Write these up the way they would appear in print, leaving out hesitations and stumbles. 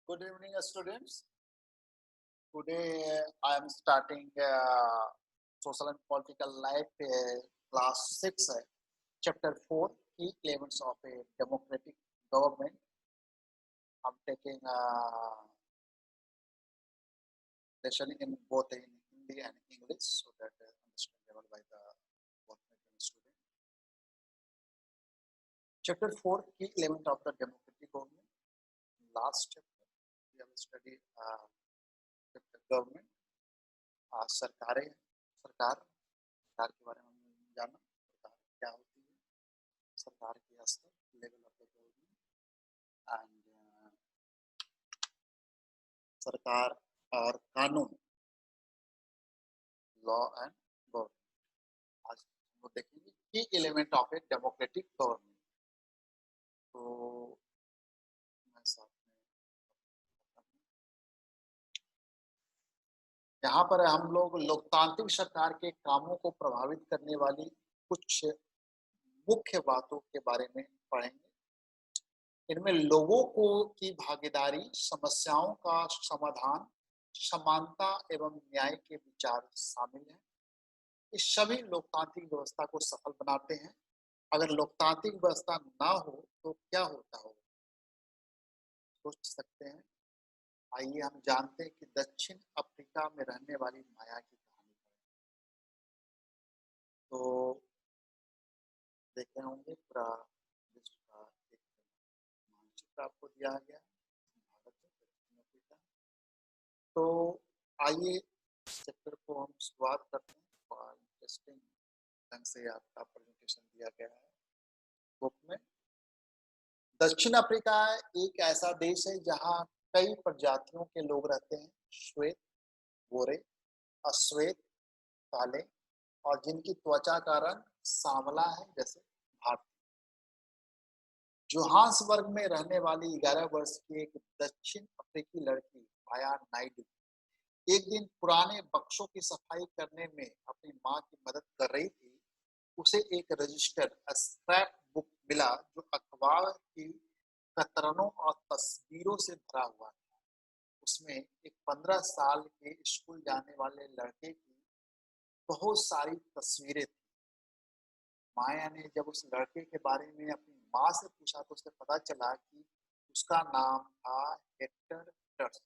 Good evening, students. Today I am starting Social and Political Life, class 6, chapter 4, Key Elements of a Democratic Government. I'm taking lesson in both in Hindi and English so that understandable by the workmaking student. Chapter 4, Key Element of the Democratic Government. Last chapter, we have studied government सरकारें सरकार के बारे में हमने जाना सरकार क्या होती है, सरकार के स्तर level of the government and सरकार और कानून लॉ एंड गवर्नमेंट। आज हम लोग देखेंगे की element of a democratic government. तो मैं साथ में यहाँ पर हम लोग लोकतांत्रिक सरकार के कामों को प्रभावित करने वाली कुछ मुख्य बातों के बारे में पढ़ेंगे। इनमें लोगों को की भागीदारी, समस्याओं का समाधान, समानता एवं न्याय के विचार शामिल हैं। ये सभी लोकतांत्रिक व्यवस्था को सफल बनाते हैं। अगर लोकतांत्रिक व्यवस्था ना हो तो क्या होता हो, सोच सकते हैं। आइए हम जानते हैं कि दक्षिण अफ्रीका में रहने वाली माया की कहानी है। तो देखे होंगे पूरा विश्व का एक मानचित्र आपको दिया गया भारत में दक्षिण अफ्रीका। तो आइए चैप्टर को हम शुरुआत करते हैं और इंटरेस्टिंग ढंग से आपका प्रेजेंटेशन दिया गया है बुक में। दक्षिण अफ्रीका एक ऐसा देश है जहाँ कई प्रजातियों के लोग रहते हैं, श्वेत, गोरे, अश्वेत, काले और जिनकी त्वचा का रंग सांवला है जैसे भारत। जोहान्सबर्ग में रहने वाली 11 वर्ष की एक दक्षिण अफ्रीकी लड़की माया नायडू एक दिन पुराने बक्सों की सफाई करने में अपनी मां की मदद कर रही थी। उसे एक रजिस्टर स्क्रैप बुक मिला जो अखबार की कतरनों और तस्वीरों से भरा हुआ था। उसमें एक 15 साल के स्कूल जाने वाले लड़के की बहुत सारी तस्वीरें थी। माया ने जब उस लड़के के बारे में अपनी माँ से पूछा तो उसे पता चला कि उसका नाम था हेक्टर टर्स।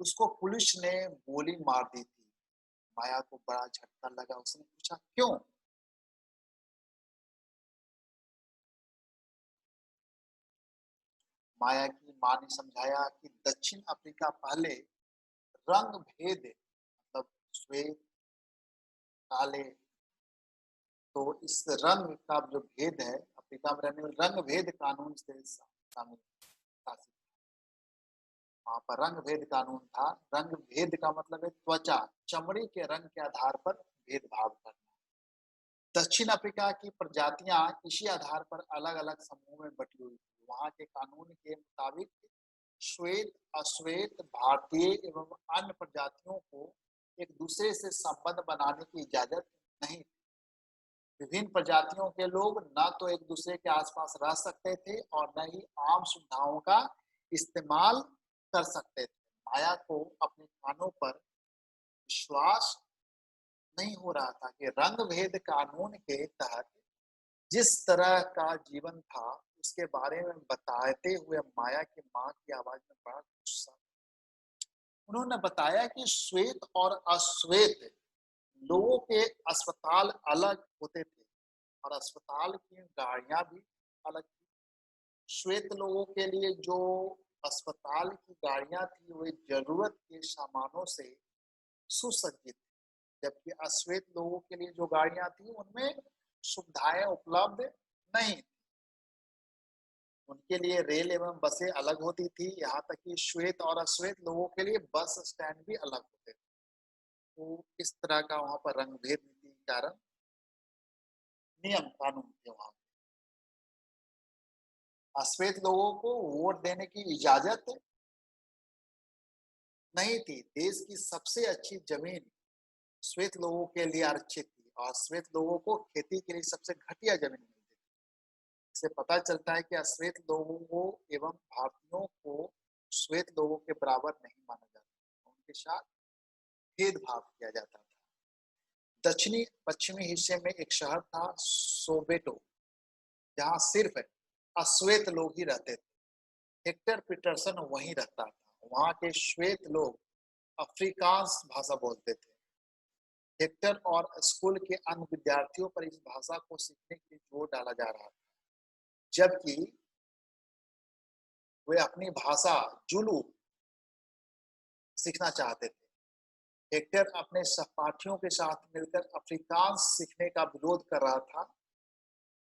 उसको पुलिस ने गोली मार दी थी। माया को बड़ा झटका लगा। उसने पूछा क्यों? माया की मां ने समझाया कि दक्षिण अफ्रीका पहले रंग भेद मतलब श्वेत, काले, तो इस रंग का जो भेद है अफ्रीका में रहने वाले रंग भेद कानून से शामिल शासित। वहां पर रंग भेद कानून था। रंग भेद का मतलब है त्वचा, चमड़ी के रंग के आधार पर भेदभाव करना। दक्षिण अफ्रीका की प्रजातियां इसी आधार पर अलग अलग समूह में बटी हुई थी। वहां के कानून के मुताबिक श्वेत, अश्वेत, भारतीय एवं अन्य प्रजातियों को एक दूसरे से संबंध बनाने की इजाजत नहीं थी। विभिन्न प्रजातियों के लोग न तो एक दूसरे के आसपास रह सकते थे और न ही आम सुविधाओं का इस्तेमाल कर सकते थे। माया को अपने कानों पर विश्वास नहीं हो रहा था कि रंग भेद कानून के तहत जिस तरह का जीवन था उसके बारे में बताते हुए माया की मां की आवाज में बड़ा गुस्सा। उन्होंने बताया कि श्वेत और अश्वेत लोगों के अस्पताल अलग होते थे और अस्पताल की गाड़ियां भी अलग थी। श्वेत लोगों के लिए जो अस्पताल की गाड़ियां थी वे जरूरत के सामानों से सुसज्जित थी, जबकि अश्वेत लोगों के लिए जो गाड़ियां थी उनमें सुविधाएं उपलब्ध नहीं थी। उनके लिए रेल एवं बसें अलग होती थी। यहाँ तक कि श्वेत और अश्वेत लोगों के लिए बस स्टैंड भी अलग होते थे। तो इस तरह का वहां पर रंग भेद नीति के कारण नियम कानून थे। वहां अश्वेत लोगों को वोट देने की इजाजत नहीं थी। देश की सबसे अच्छी जमीन श्वेत लोगों के लिए आरक्षित थी और श्वेत लोगों को खेती के लिए सबसे घटिया जमीन मिलती थी। इससे पता चलता है कि अश्वेत लोगों को एवं भारतीयों को श्वेत लोगों के बराबर नहीं माना जाता, उनके साथ भेदभाव किया जाता था। दक्षिणी पश्चिमी हिस्से में एक शहर था सोवेटो, जहाँ सिर्फ अश्वेत लोग ही रहते थे। हेक्टर पीटरसन वहीं रहता था। वहाँ के श्वेत लोग अफ्रीकांस भाषा बोलते थे। हेक्टर और स्कूल के अन्य विद्यार्थियों पर इस भाषा को सीखने के लिए जोर डाला जा रहा था, जबकि वे अपनी भाषा जुलू सीखना चाहते थे। हेक्टर अपने सहपाठियों के साथ मिलकर अफ्रीकांस सीखने का विरोध कर रहा था।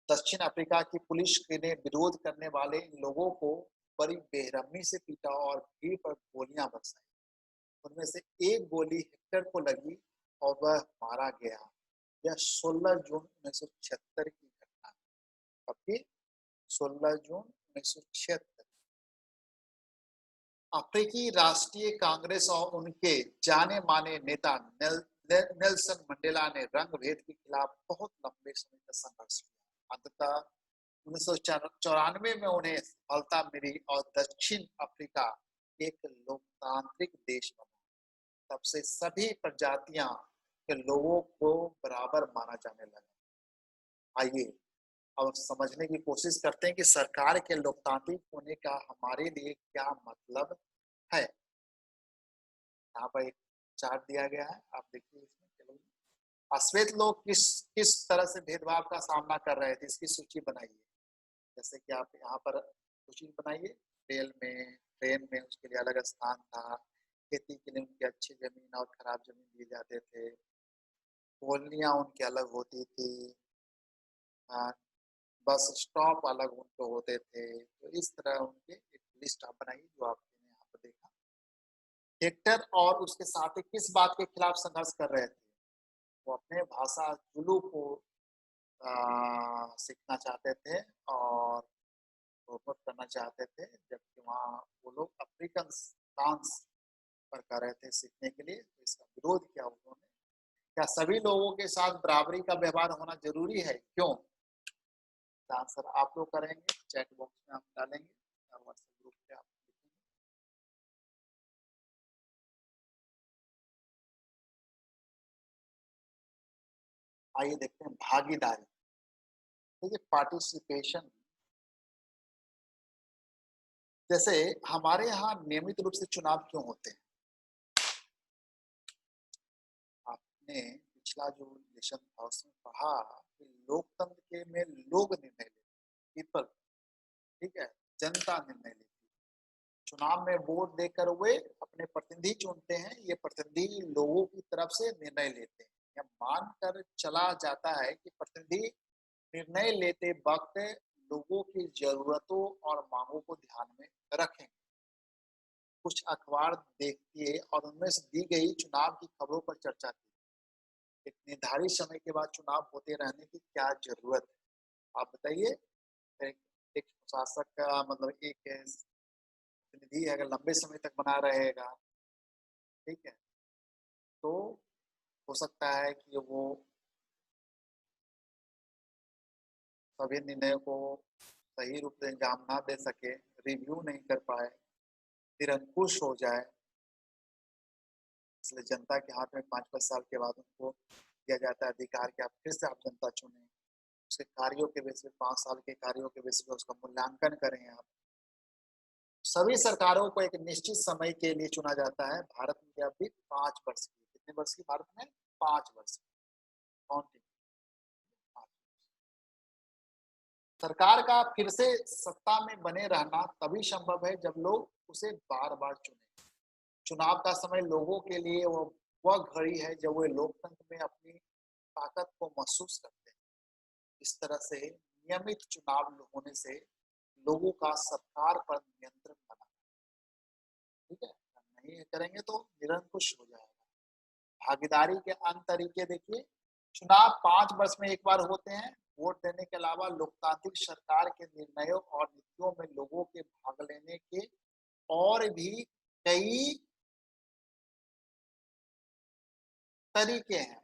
दक्षिण अफ्रीका की पुलिस ने विरोध करने वाले इन लोगों को बड़ी बेरहमी से पीटा और भीड़ पर गोलियां बरसाई। उनमें से एक गोली हेक्टर को लगी और वह मारा गया। यह 16 जून 1976 की घटना है। कब? 16 जून 1976। अफ्रीकी राष्ट्रीय कांग्रेस और उनके जाने माने नेता नेल्सन मंडेला ने रंग भेद के खिलाफ बहुत लंबे समय तक संघर्ष किया। अंततः 1994 में उन्हें सफलता मिली और दक्षिण अफ्रीका एक लोकतांत्रिक देश बना। तब से सभी प्रजातियां के लोगों को बराबर माना जाने लगा। आइए अब समझने की कोशिश करते हैं कि सरकार के लोकतांत्रिक होने का हमारे लिए क्या मतलब है। यहाँ पर एक चार्ट दिया गया है, आप देखिए इसमें। चलो, अश्वेत लोग किस किस तरह से भेदभाव का सामना कर रहे थे, इसकी सूची बनाइए। जैसे कि आप यहाँ पर सूची बनाइए। ट्रेन में उसके लिए अलग स्थान था। खेती के लिए उनकी अच्छी जमीन और खराब जमीन दी जाते थे। कॉलोनियां उनकी अलग होती थी। बस स्टॉप अलग उनके होते थे। तो इस तरह उनके एक लिस्ट आप बनाइए जो आपने यहाँ पर देखा। हेक्टर और उसके साथी किस बात के खिलाफ संघर्ष कर रहे थे? वो अपने भाषा जुलू को सीखना चाहते थे और प्रोमोट करना चाहते थे, जबकि वहाँ वो लोग अफ्रीकन डांस पर कर रहे थे सीखने के लिए। तो इसका विरोध किया उन्होंने। क्या सभी लोगों के साथ बराबरी का व्यवहार होना जरूरी है? क्यों? आंसर आप लोग करेंगे, चैट बॉक्स में आप डालेंगे और व्हाट्सएप ग्रुप पे आप लिखेंगे। आइए देखते हैं भागीदारी। देखिए पार्टिसिपेशन, जैसे हमारे यहाँ नियमित रूप से चुनाव क्यों होते हैं? आपने पिछला जो लेसन था उसमें पढ़ा कि लोकतंत्र के में लोग निर्णय लेते, पीपल, ठीक है, जनता निर्णय लेती। चुनाव में वोट देकर वे अपने प्रतिनिधि चुनते हैं। ये प्रतिनिधि लोगों की तरफ से निर्णय लेते हैं। यह मानकर चला जाता है कि प्रतिनिधि निर्णय लेते वक्त लोगों की जरूरतों और मांगों को ध्यान में रखें। कुछ अखबार देखिए और उनमें से दी गई चुनाव की खबरों पर चर्चा की। एक निर्धारित समय के बाद चुनाव होते रहने की क्या जरूरत है? आप बताइए। एक, एक शासक का मतलब एक प्रतिनिधि अगर लंबे समय तक बना रहेगा, ठीक है, तो हो सकता है कि वो सभी निर्णयों को सही रूप से अंजाम ना दे सके, रिव्यू नहीं कर पाए, निरंकुश हो जाए। इसलिए जनता के हाथ में 5-5 साल के बाद उनको दिया जाता है अधिकार कि आप फिर से आप जनता चुनें। उसके कार्यों के बेस पे 5 साल के कार्यों के बेस पे उसका मूल्यांकन करें आप। सभी सरकारों को एक निश्चित समय के लिए चुना जाता है। भारत में अभी 5 वर्ष की, कितने वर्ष की भारत में? 5 वर्ष की। काउंटिंग। सरकार का फिर से सत्ता में बने रहना तभी संभव है जब लोग उसे बार-बार चुने। चुनाव का समय लोगों के लिए वह घड़ी है जब वे लोकतंत्र में अपनी ताकत को महसूस करते हैं। इस तरह से नियमित चुनाव होने से लोगों का सरकार पर नियंत्रण बना, ठीक है, नहीं करेंगे तो निरंकुश हो जाएगा। भागीदारी के अन्य तरीके देखिए। चुनाव 5 वर्ष में एक बार होते हैं। वोट देने के अलावा लोकतांत्रिक सरकार के निर्णयों और नीतियों में लोगों के भाग लेने के और भी कई तरीके हैं।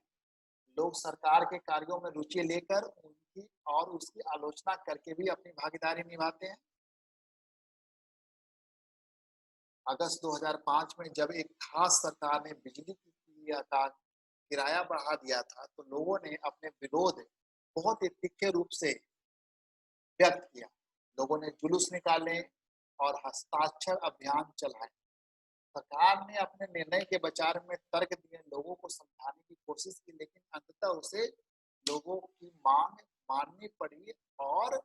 लोग सरकार के कार्यों में रुचि लेकर उनकी और उसकी आलोचना करके भी अपनी भागीदारी निभाते हैं। अगस्त 2005 में जब एक खास सरकार ने बिजली का किराया बढ़ा दिया था, तो लोगों ने अपने विरोध बहुत ही तीखे रूप से व्यक्त किया। लोगों ने जुलूस निकाले और हस्ताक्षर अभियान चलाए। सरकार ने अपने निर्णय के विचार में तर्क दिए, लोगों को समझाने की कोशिश की, लेकिन अंततः उसे लोगों की मांग माननी पड़ी और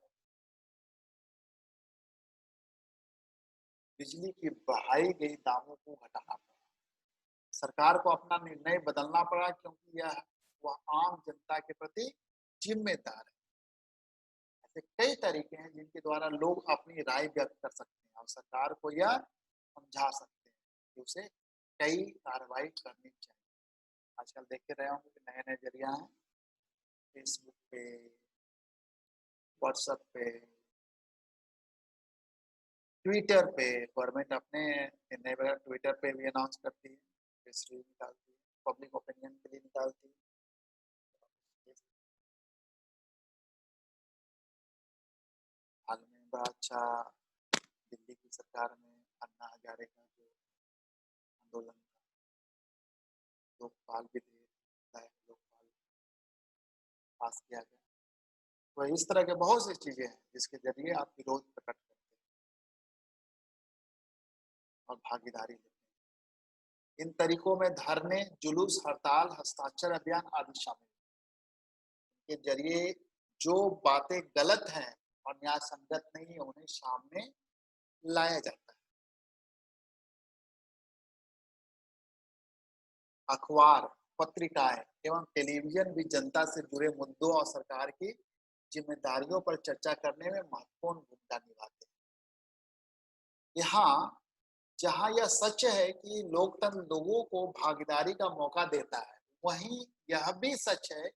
बिजली की बढ़ाई गई दामों को घटाना पड़ा। सरकार को अपना निर्णय बदलना पड़ा क्योंकि यह वह आम जनता के प्रति जिम्मेदार है। ऐसे कई तरीके हैं जिनके द्वारा लोग अपनी राय व्यक्त कर सकते हैं और सरकार को यह समझा सकते हैं कि उसे कई कार्रवाई करनी चाहिए। आजकल देखते रहे होंगे कि नए-नए ज़रिया हैं, फेसबुक पे, व्हाट्सएप पे, ट्विटर पे गवर्नमेंट अपने निर्णय वगैरह ट्विटर पे भी अनाउंस करती है, प्रेस रिलीज़ निकालती है, पब्लिक ओपिनियन के लिए निकालती है। हाल में बड़ा अच्छा दिल्ली की सरकार में अन्ना हज़ारे का जो आंदोलन था, लोकपाल विधेयक है, लोकपाल पास किया गया। तो इस तरह के बहुत सी चीज़ें हैं जिसके ज़रिए आप विरोध प्रकट करते हैं और भागीदारी लेते हैं। इन तरीकों में धरने, जुलूस, हड़ताल, हस्ताक्षर अभियान आदि शामिल हैं। के ज़रिए जो बातें गलत हैं और न्याय संगत नहीं है, उन्हें सामने लाया जाता है। अखबार, पत्रिकाएँ एवं टेलीविज़न भी जनता से जुड़े मुद्दों और सरकार की जिम्मेदारियों पर चर्चा करने में महत्वपूर्ण भूमिका निभाते हैं। यहाँ जहाँ यह सच है कि लोकतंत्र लोगों को भागीदारी का मौका देता है, वहीं यह भी सच है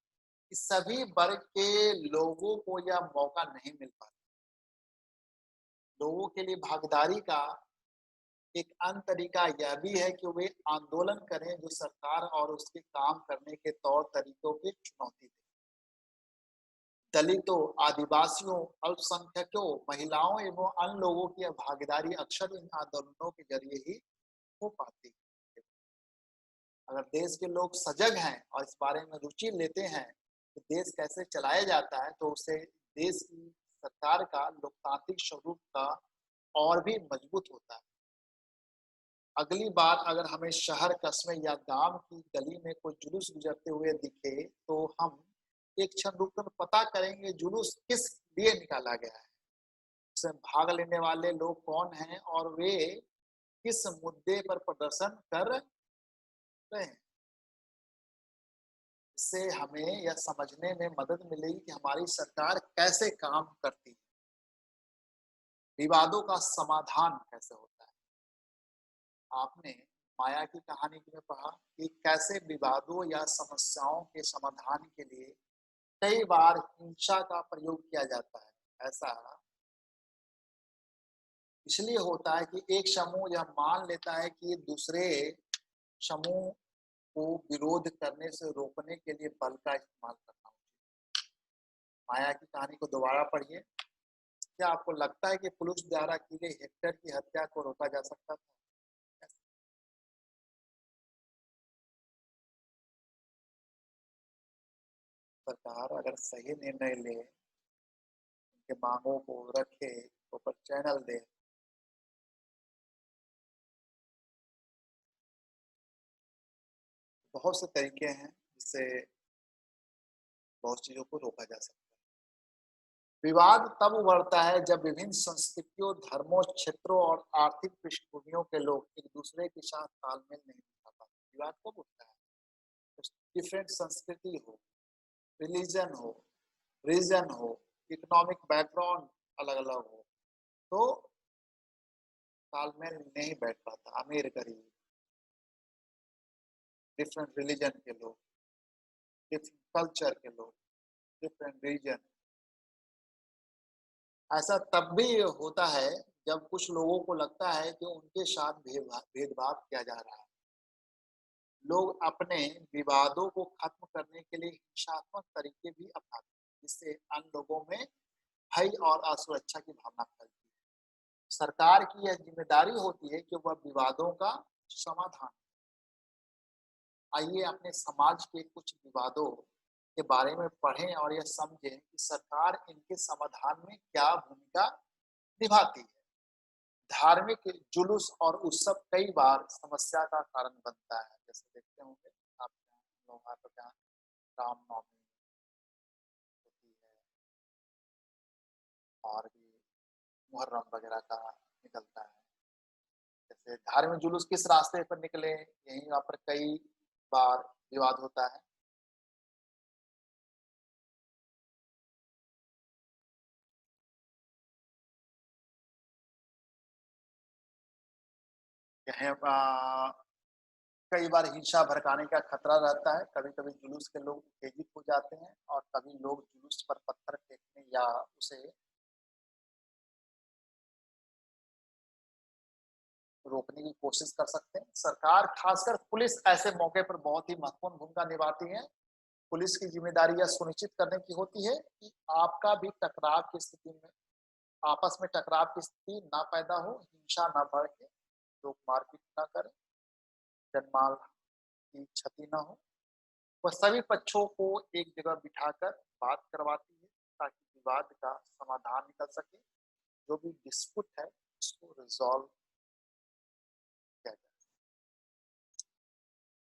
कि सभी वर्ग के लोगों को यह मौका नहीं मिल पाता। लोगों के लिए भागीदारी का एक अन्य तरीका यह भी है कि वे आंदोलन करें जो सरकार और उसके काम करने के तौर तरीकों की चुनौती दे। दलितों, आदिवासियों, अल्पसंख्यकों, महिलाओं एवं अन्य लोगों की भागीदारी अक्सर इन आंदोलनों के जरिए ही हो पाती है। अगर देश के लोग सजग हैं और इस बारे में रुचि लेते हैं कि देश कैसे चलाया जाता है, तो उससे देश की सरकार का लोकतांत्रिक स्वरूप का और भी मजबूत होता है। अगली बार अगर हमें शहर, कस्बे या गांव की गली में कोई जुलूस गुजरते हुए दिखे, तो हम एक क्षण रुककर पता करेंगे जुलूस किस लिए निकाला गया है, उसमें भाग लेने वाले लोग कौन हैं और वे किस मुद्दे पर प्रदर्शन कर रहे हैं। इससे हमें यह समझने में मदद मिलेगी कि हमारी सरकार कैसे काम करती है, विवादों का समाधान कैसे होता है। आपने माया की कहानी में पढ़ा कि कैसे विवादों या समस्याओं के समाधान के लिए कई बार हिंसा का प्रयोग किया जाता है। ऐसा इसलिए होता है कि एक समूह यह मान लेता है कि दूसरे समूह को विरोध करने से रोकने के लिए बल का इस्तेमाल करना उचित। माया की कहानी को दोबारा पढ़िए। क्या आपको लगता है कि पुलिस द्वारा की गई हेक्टर की हत्या को रोका जा सकता था? सरकार अगर सही निर्णय ले, उनके मांगों को रखे, ऊपर चैनल दे, बहुत से तरीके हैं जिससे बहुत चीजों को रोका जा सकता है। विवाद तब उभरता है जब विभिन्न संस्कृतियों, धर्मों, क्षेत्रों और आर्थिक पृष्ठभूमियों के लोग एक दूसरे के साथ तालमेल नहीं बिठा पाते। विवाद कब उठता है? डिफरेंट संस्कृति हो, रिलीजन हो, रीजन हो, इकोनॉमिक बैकग्राउंड अलग अलग हो, तो तालमेल नहीं बैठ पाता। अमीर गरीब, डिफरेंट रिलीजन के लोग, डिफरेंट कल्चर के लोग, डिफरेंट रीजन, ऐसा तब भी होता है जब कुछ लोगों को लगता है कि उनके साथ भेदभाव किया जा रहा है। लोग अपने विवादों को खत्म करने के लिए हिंसात्मक तरीके भी अपनाते हैं, जिससे अन्य लोगों में भय और असुरक्षा की भावना फैलती है। सरकार की यह जिम्मेदारी होती है कि वह विवादों का समाधान। आइए अपने समाज के कुछ विवादों के बारे में पढ़ें और यह समझें कि सरकार इनके समाधान में क्या भूमिका निभाती है। धार्मिक जुलूस और उत्सव कई बार समस्या का कारण बनता है। जैसे देखते होंगे आप लोग आप यहाँ रामनवमी होती है और भी मुहर्रम वगैरह का निकलता है। जैसे धार्मिक जुलूस किस रास्ते पर निकले, यहीं यहाँ पर कई बार विवाद होता है। कहीं कई बार हिंसा भड़काने का खतरा रहता है। कभी-कभी जुलूस के लोग उत्तेजित हो जाते हैं और कभी लोग जुलूस पर पत्थर फेंकने या उसे रोकने की कोशिश कर सकते हैं। सरकार खासकर पुलिस ऐसे मौके पर बहुत ही महत्वपूर्ण भूमिका निभाती है। पुलिस की ज़िम्मेदारी यह सुनिश्चित करने की होती है कि आपका भी टकराव की स्थिति में आपस में टकराव की स्थिति ना पैदा हो, हिंसा ना भड़के, लोग मारपीट ना करें, जनमाल की क्षति ना हो। वह सभी पक्षों को एक जगह बिठाकर बात करवाती है ताकि विवाद का समाधान निकल सके। जो भी डिस्प्यूट है उसको रिजॉल्व किया जाए।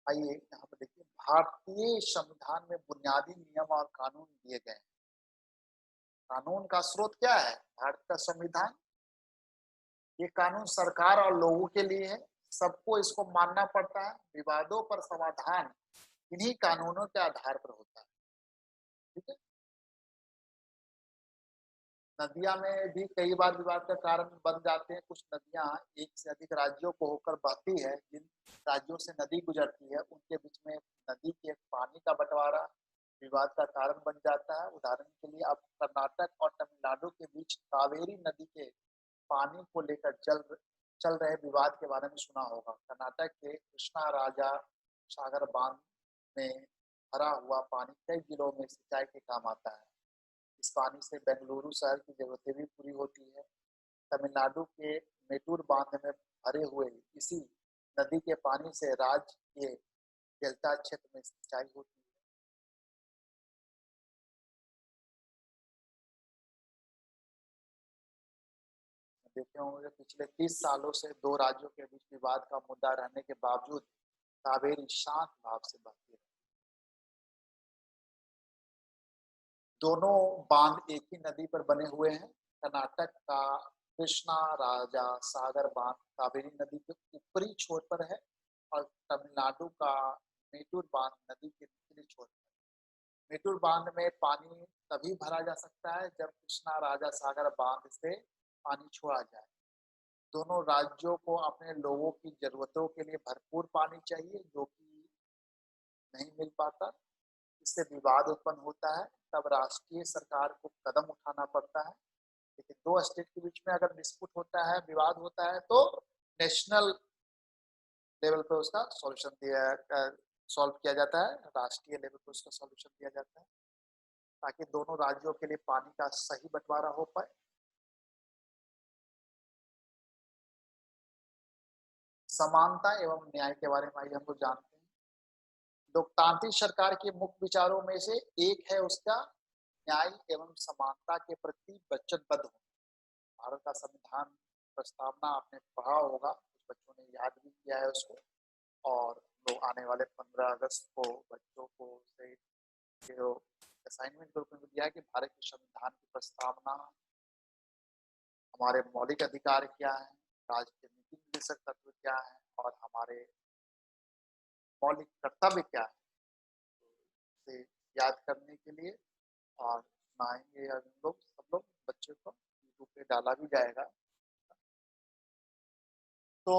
आइए यहाँ पर देखिए, भारतीय संविधान में बुनियादी नियम और कानून दिए गए हैं। कानून का स्रोत क्या है? भारत का संविधान। ये कानून सरकार और लोगों के लिए है। सबको इसको मानना पड़ता है। विवादों पर समाधान इन्हीं कानूनों के आधार पर होता है। ठीक है। नदियाँ में भी कई बार विवाद का कारण बन जाते हैं। कुछ नदियाँ एक से अधिक राज्यों को होकर बहती है। जिन राज्यों से नदी गुजरती है उनके बीच में नदी के पानी का बंटवारा विवाद का कारण बन जाता है। उदाहरण के लिए आप कर्नाटक और तमिलनाडु के बीच कावेरी नदी के पानी को लेकर चल रहे विवाद के बारे में सुना होगा। कर्नाटक के कृष्णा राजा सागर बांध में भरा हुआ पानी कई जिलों में सिंचाई के काम आता है। इस पानी से बेंगलुरु शहर की जरूरतें भी पूरी होती है। तमिलनाडु के मेटूर बांध में भरे हुए इसी नदी के पानी से राज्य के डेल्टा क्षेत्र में सिंचाई होती है। देखे होंगे पिछले 30 सालों से दो राज्यों के बीच विवाद का मुद्दा रहने के बावजूद कावेरी शांत भाव से बहती है। दोनों बांध एक ही नदी पर बने हुए हैं। कर्नाटक का कृष्णा राजा सागर बांध कावेरी नदी के ऊपरी छोर पर है और तमिलनाडु का मेटूर बांध नदी के निचले छोर पर। मेटूर बांध में पानी तभी भरा जा सकता है जब कृष्णा राजा सागर बांध से पानी छोड़ा जाए। दोनों राज्यों को अपने लोगों की जरूरतों के लिए भरपूर पानी चाहिए, जो कि नहीं मिल पाता। इससे विवाद उत्पन्न होता है। तब राष्ट्रीय सरकार को कदम उठाना पड़ता है। लेकिन दो स्टेट के बीच में अगर डिस्प्यूट होता है, विवाद होता है, तो नेशनल लेवल पे उसका सॉल्यूशन दिया सॉल्व किया जाता है। राष्ट्रीय लेवल पे उसका सॉल्यूशन दिया जाता है ताकि दोनों राज्यों के लिए पानी का सही बंटवारा हो पाए। समानता एवं न्याय के बारे में आइए हम लोग जानते हैं। लोकतांत्रिक सरकार के मुख्य विचारों में से एक है उसका न्याय एवं समानता के प्रति वचनबद्ध होना। भारत का संविधान प्रस्तावना आपने पढ़ा होगा, कुछ बच्चों ने याद भी किया है उसको। और लोग आने वाले 15 अगस्त को बच्चों को से जो असाइनमेंट के रूप में दिया है कि भारत के संविधान की प्रस्तावना, हमारे मौलिक अधिकार क्या है, राज्य के नीति निर्देशक तत्व क्या है और हमारे मौलिक कर्तव्य क्या है, से याद करने के लिए और सुनाएंगे हम लोग सब लोग बच्चों को। यूट्यूब पे डाला भी जाएगा। तो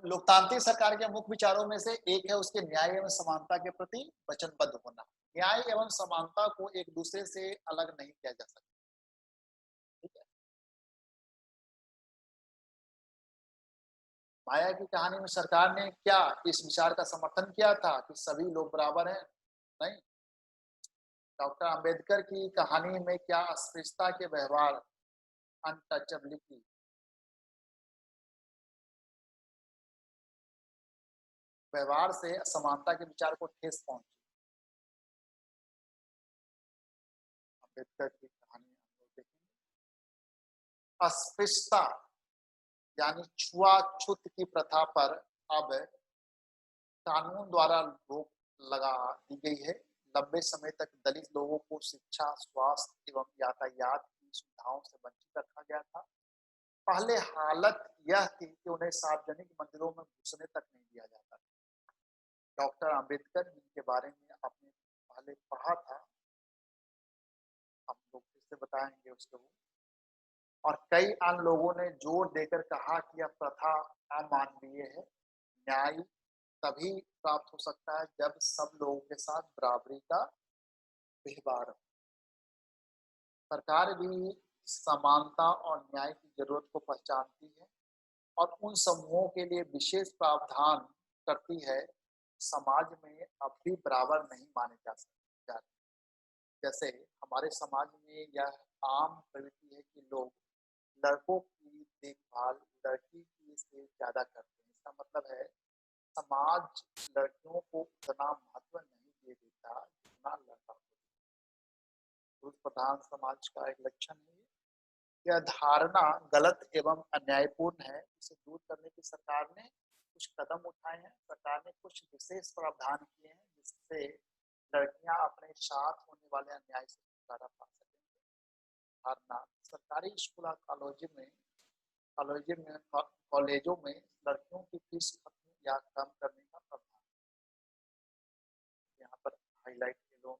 लोकतांत्रिक सरकार के मुख्य विचारों में से एक है उसके न्याय एवं समानता के प्रति वचनबद्ध होना। न्याय एवं समानता को एक दूसरे से अलग नहीं किया जा सकता। ठीक है। माया की कहानी में सरकार ने क्या इस विचार का समर्थन किया था कि सभी लोग बराबर हैं? नहीं। डॉक्टर अंबेडकर की कहानी में क्या अस्पृश्यता के व्यवहार, अनटचेबिलिटी व्यवहार से असमानता के विचार को ठेस पहुंची। अम्बेडकर की कहानी हम लोग देखेंगे। अस्पृश्यता यानी छुआछूत की प्रथा पर अब कानून द्वारा रोक लगा दी गई है। लंबे समय तक दलित लोगों को शिक्षा, स्वास्थ्य एवं यातायात की सुविधाओं से वंचित रखा गया था। पहले हालत यह थी कि उन्हें सार्वजनिक मंदिरों में घुसने तक नहीं दिया जाता था। डॉक्टर अंबेडकर जिनके बारे में आपने पहले पढ़ा था, हम लोग फिर से बताएंगे उसको। और कई अन्य लोगों ने जोर देकर कहा कि यह प्रथा अमानवीय है। न्याय तभी प्राप्त हो सकता है जब सब लोगों के साथ बराबरी का व्यवहार हो। सरकार भी समानता और न्याय की जरूरत को पहचानती है और उन समूहों के लिए विशेष प्रावधान करती है। समाज में अब भी बराबर नहीं माने जा सकते। जैसे हमारे समाज में यह आम प्रवृत्ति है कि लोग लड़कों की देखभाल लड़की की से ज्यादा करते हैं। इसका मतलब है समाज लड़कियों को उतना महत्व नहीं दे देता जितना लड़का को। पुरुष प्रधान समाज का एक लक्षण है। यह धारणा गलत एवं अन्यायपूर्ण है। इसे दूर करने की सरकार ने कुछ कदम उठाए हैं। सरकार ने कुछ विशेष प्रावधान किए हैं जिससे लड़कियां अपने साथ होने वाले अन्याय से छुटकारा पा सकेंगे। धारणा सरकारी स्कूल और कॉलेजों में लड़कियों की फीस खत्म या कम करने का प्रावधान यहाँ पर हाईलाइट के लोग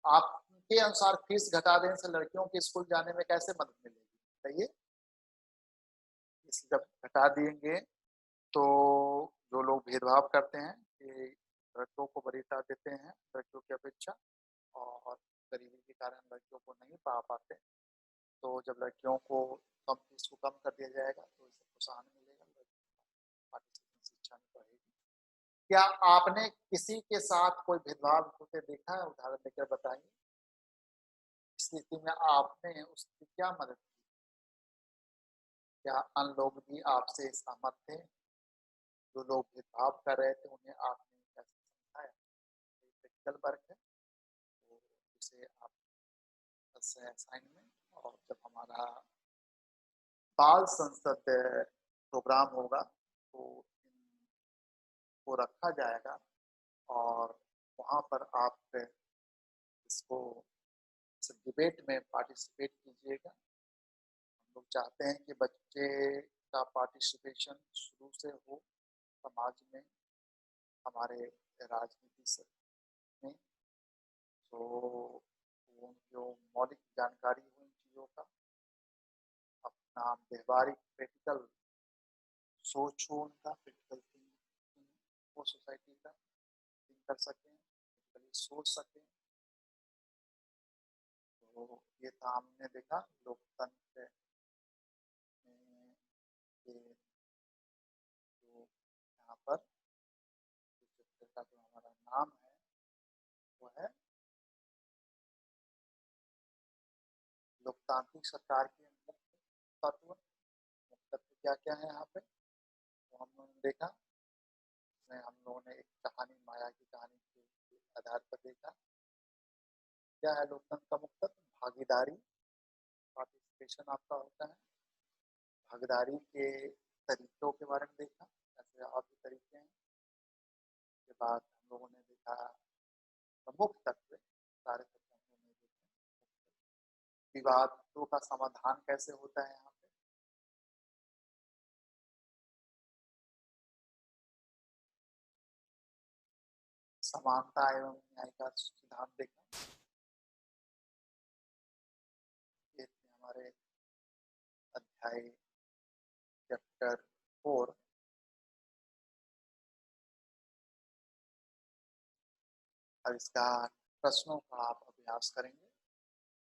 आपके अनुसार फीस घटा देने से लड़कियों के स्कूल जाने में कैसे मदद मिलेगी, बताइए। फीस जब घटा देंगे तो जो लोग भेदभाव करते हैं कि लड़कों को वरीयता देते हैं लड़कियों की अपेक्षा और गरीबी के कारण लड़कियों को नहीं पा पाते, तो जब लड़कियों को कम फीस को कम कर दिया जाएगा तो इससे प्रोत्साहन मिलेगा, शिक्षा में बढ़ेगी। क्या आपने किसी के साथ कोई भेदभाव होते देखा है? उदाहरण देकर बताइए। स्थिति में आपने उसकी क्या मदद की? क्या अन्य लोग भी आपसे सहमत थे? जो लोग भेदभाव कर रहे थे उन्हें आपने कैसे समझाया? प्रैक्टिकल वर्क है तो इसे आप असाइनमेंट। और जब हमारा बाल संसद प्रोग्राम होगा तो इनको रखा जाएगा और वहाँ पर आप इसको डिबेट में पार्टिसिपेट कीजिएगा। हम लोग चाहते हैं कि बच्चे का पार्टिसिपेशन शुरू से हो समाज में, हमारे राजनीति से में, तो जो मौलिक जानकारी हो इन चीज़ों का, अपना व्यवहारिक प्रैक्टिकल सोच हो उनका, प्रैक्टिकल थिंकिंग हो सोसाइटी का, थिंक कर सकें, प्रैक्टिकली सोच सकें। तो ये था हमने देखा लोकतंत्र में के जो यहाँ पर का जो हमारा नाम है वो है लोकतांत्रिक सरकार के मुख्य तत्व। मुख्य तत्व क्या क्या है यहाँ पे तो हम लोगों ने देखा। इसमें हम लोगों ने एक कहानी माया की कहानी के आधार पर देखा। क्या है लोकतंत्र का मुख्य तत्व? भागीदारी, पार्टिसिपेशन आपका होता है। भागीदारी के तरीकों के बारे में देखा, ऐसे और भी तरीके हैं। उसके बाद हम लोगों ने देखा प्रमुख तत्व, सारे तत्व हम लोगों ने देखे। विवादों का समाधान कैसे होता है यहाँ पे, समानता एवं न्याय का सिद्धांत देखा। ये थे हमारे अध्याय चैप्टर 4। अब इसका प्रश्नों का आप अभ्यास करेंगे।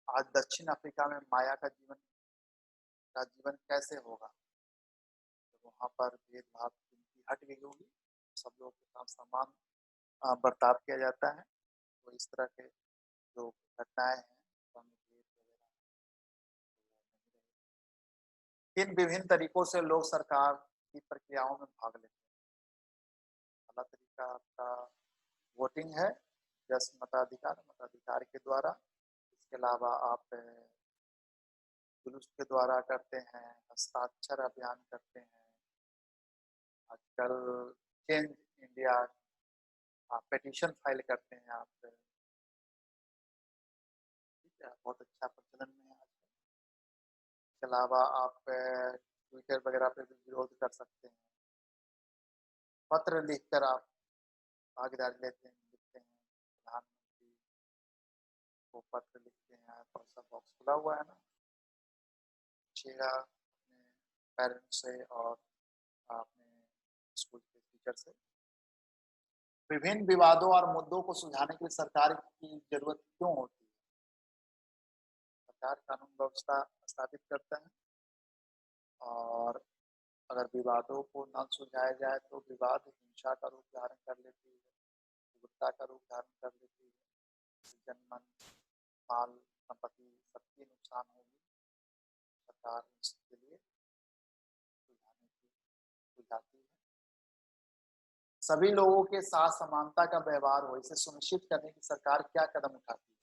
आज दक्षिण अफ्रीका में माया का जीवन कैसे होगा? तो वहाँ पर भेदभाव की हट गई होगी, सब लोगों के साथ समान बर्ताव किया जाता है। तो इस तरह के जो घटनाएं हैं इन विभिन्न तरीकों से लोग सरकार राजनीतिक प्रक्रियाओं में भाग लेते हैं। पहला तरीका आपका वोटिंग है, जस्ट मताधिकार के द्वारा। इसके अलावा आप जुलूस के द्वारा करते हैं, हस्ताक्षर अभियान करते हैं। आजकल चेंज इंडिया आप पिटीशन फाइल करते हैं आप, ठीक है, बहुत अच्छा प्रचलन में है आजकल। इसके अलावा आप ट्विटर वगैरह पे भी विरोध कर सकते हैं। पत्र लिखकर आप भागीदारी लेते हैं, लिखते हैं, प्रधानमंत्री को पत्र लिखते हैं। थोड़ा सा बॉक्स खुला हुआ है ना, पूछिएगा अपने पेरेंट्स से और अपने स्कूल के टीचर से। विभिन्न विवादों और मुद्दों को सुलझाने के लिए सरकार की जरूरत क्यों होती है? सरकार कानून व्यवस्था स्थापित करता है, और अगर विवादों को न सुलझाया जाए तो विवाद हिंसा का रूप धारण कर लेती है, उग्रता का रूप धारण कर लेती है, जनमन, माल, संपत्ति सबकी नुकसान होगी। सरकार इसके लिए सुलझाती है। सभी लोगों के साथ समानता का व्यवहार हो, इसे सुनिश्चित करने की सरकार क्या कदम उठाती है?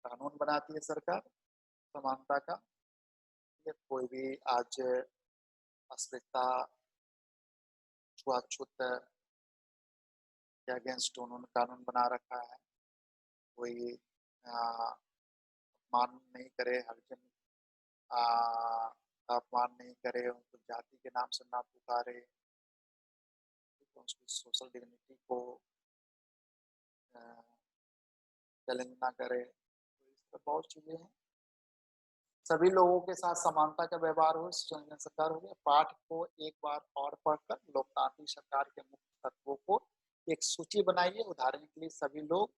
कानून बनाती है सरकार समानता का। कोई भी आज अस्पृश्यता, छुआछूत के अगेंस्ट उन्होंने कानून बना रखा है। कोई अपमान नहीं करे, हरिजन अपमान नहीं करे, उनको जाति के नाम से ना पुकारे, उसकी सोशल डिग्निटी को चैलेंज ना करे। तो इस तरह बहुत चीजें हैं। सभी लोगों के साथ समानता का व्यवहार हो, सरकार हो गया। पाठ को एक बार और पढ़कर लोकतांत्रिक सरकार के मुख्य तत्वों को एक सूची बनाइए। उदाहरण के लिए सभी लोग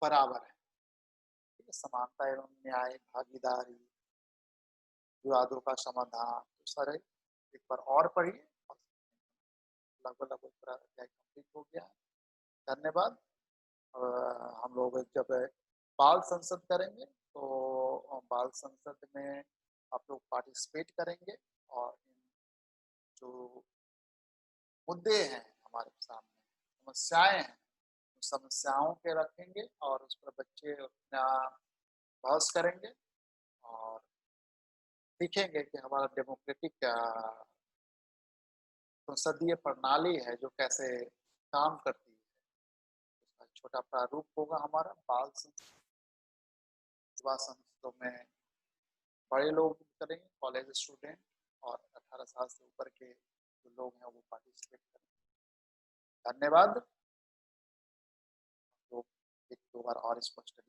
बराबर हैं, ठीक है, समानता एवं न्याय, भागीदारी, विवादों का समाधान। तो सर एक बार और पढ़िए। लगभग पूरा अध्याय कंप्लीट हो गया है। धन्यवाद। हम लोग जब बाल संसद करेंगे तो बाल संसद में आप लोग पार्टिसिपेट करेंगे, और जो मुद्दे हैं हमारे सामने, समस्याएं हैं, समस्याओं के रखेंगे और उस पर बच्चे अपना बहस करेंगे और सीखेंगे कि हमारा डेमोक्रेटिक संसदीय प्रणाली है जो कैसे काम करती है। उसका छोटा प्रारूप होगा हमारा बाल संसद। युवा संसदों में बड़े लोग करेंगे, कॉलेज स्टूडेंट, और 18 साल से ऊपर के जो लोग हैं वो पार्टिसिपेट करेंगे। धन्यवाद। तो एक दो बार और स्पष्ट